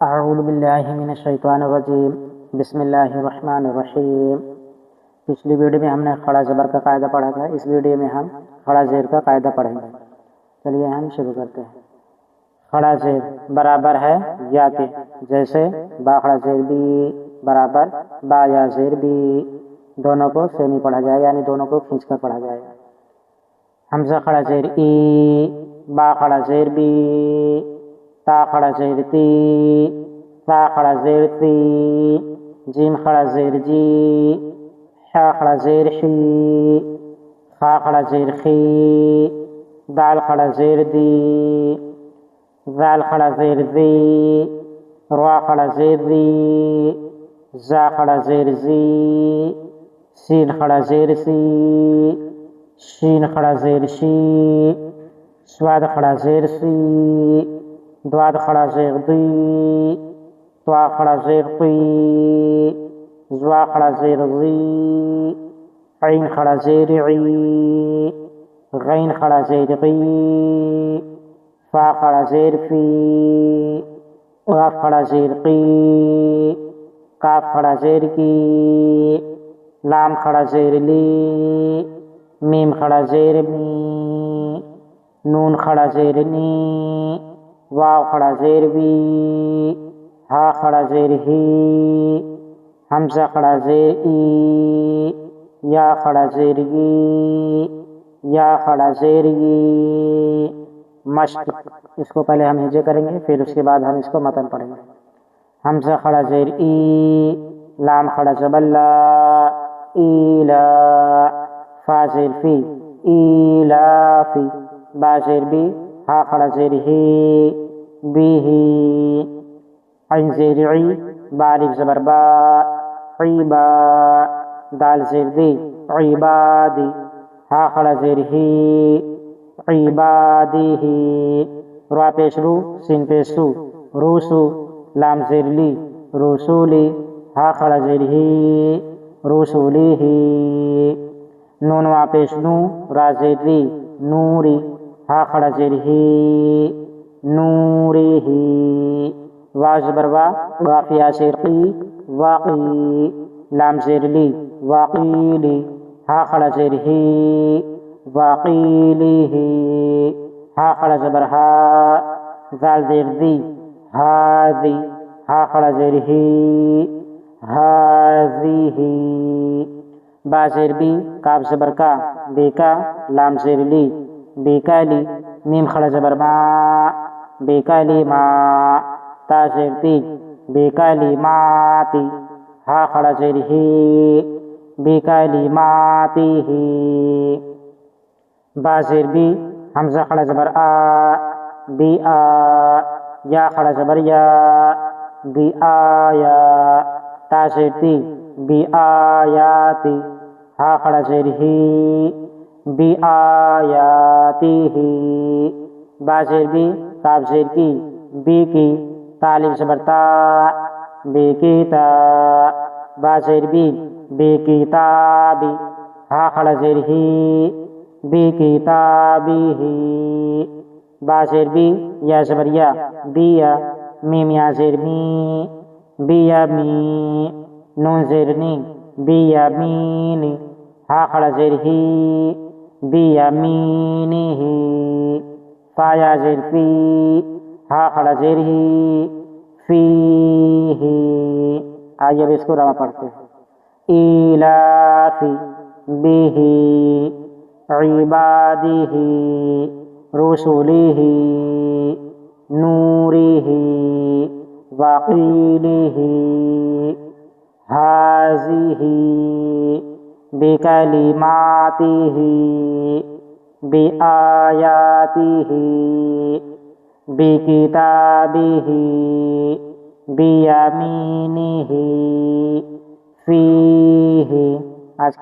अऊज़ु बिल्लाहि मिनश्शैतानिर्रजीम बिस्मिल्लाहिर्रहमानिर्रहीम। पिछली वीडियो में हमने खड़ा ज़बर का कायदा पढ़ा था। इस वीडियो में हम खड़ा ज़ेर का कायदा पढ़ेंगे। चलिए हम शुरू करते हैं। खड़ा ज़ेर बराबर है या के, जैसे बा खड़ा ज़ेर बी बराबर बा या ज़ेर बी, दोनों को सेमी पढ़ा जाएगा, यानी दोनों को खींचकर पढ़ा जाएगा। हमज़ा खड़ा ज़ेर ई, बा खड़ा ज़ेर बी, ता खड़ा ज़ेर ती, सा खड़ा ज़ेर ती, जीम खड़ा ज़ेर जी, हा खड़ा ज़ेर ही, खा खड़ा ज़ेर खी, दाल खड़ा ज़ेर दी, जाल खड़ा ज़ेर ज़ी, रा खड़ा ज़ेर ज़ी, जा खड़ा ज़ेर ज़ी, सीन खड़ा ज़ेर सी, शीन खड़ा ज़ेर शी, स्वाद खड़ा ज़ेर सी, द्वाद खड़ा ज़ेर दी, त्वा खड़ा ज़ेर ती, ज़्वा खड़ा ज़ेर ज़ी, ऐन खड़ा ज़ेर ई, गैन खड़ा ज़ेर गी, फा खड़ा ज़ेर फी, क़ाफ खड़ा ज़ेर की, काफ खड़ा ज़ेर की, लाम खड़ा ज़ेर ली, मीम खड़ा ज़ेर मी, नून खड़ा ज़ेर नी, वाव खड़ा ज़ेर वी, हा खड़ा ज़ेर ही, हमज़ा खड़ा ज़ेर ई, या खड़ा ज़ेर ई, या खड़ा ज़ेर ई। मश्क, इसको पहले हम हिजे करेंगे, फिर उसके बाद हम इसको मतन पढ़ेंगे। हमज़ा खड़ा ज़ेर ई, लाम खड़ा ज़बल्ला, ईला, फा ज़ेर फी, ईला फी, बा ज़ेर बी, हा खड़ा ज़ेर ही, बी ही, ऐन ज़ेर ई, बा अलिफ ज़बर बा, ईबा, दाल ज़ेर दी, ईबादी, हा खड़ा ज़ेर ही, ईबादिही, रा पेश रू, सीन पेश सू, रूसू, लाम ज़ेर ली, रूसूली, हा खड़ा ज़ेर ही, रूसूलीही, नून वा पेश नू, रा ज़ेर री, नूरी, हा खड़ा ज़ेर ही, नूरीही, वा ज़बर वा, गाफिया ज़ेर की, वाक़ी, लाम ज़ेर ली, वाक़ीली, हा खड़ा ज़ेर ही, वाक़ीलीही, हा खड़ा ज़बर हा, ज़ाल ज़ेर दी, हाज़ी, हा खड़ा ज़ेर ही, हाज़ीही, बा ज़ेर बी, काफ ज़बर का, बेका, लाम ज़ेर ली, बेकाली, मीम खड़ा ज़बर मा, बेकाली मा, ता ज़ेर ती, बेकाली माती, हा खड़ा ज़ेर ही, बेकाली मातीही, बा ज़ेर बी, हमज़ा खड़ा ज़बर आ, बी आ, या खड़ा ज़बर या, बी आया, ता ज़ेर ती, बी आयाती, हा खड़ा ज़ेर ही, बी आयातीही, बा ज़ेर बी, काफ ज़ेर की, बी की, तालिब ज़बर ता, बी की ता, बा ज़ेर बी, बी की ताबी, हा खड़ा ज़ेर ही, बी की ताबीही, बा ज़ेर बी, या ज़बर या, बिया, मीम या ज़ेर मी, बिया मी, नून ज़ेर नी, बिया मीनी, हा खड़ा ज़ेर ही, बिया मीनीही, फा या ज़ेर फी, हा खड़ा ज़ेर ही, फीही। आइए अब इसको रमा पढ़ते हैं। ईलाफी, बिही, इबादिही, रुसुलिही, नूरिही, वक़ीलिही, हाज़िही, बिकलिमातिही, बिआयातिही, बिकिताबिही, बियमीनिही, फीही। आज का